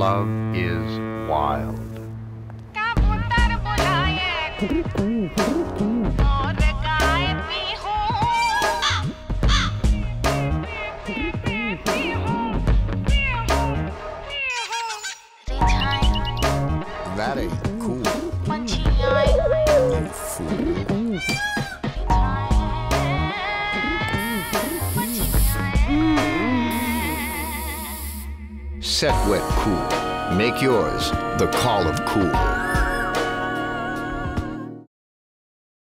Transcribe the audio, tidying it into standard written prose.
love is wild. That ain't cool. You fool. Set Wet Cool. Make yours the Call of Cool.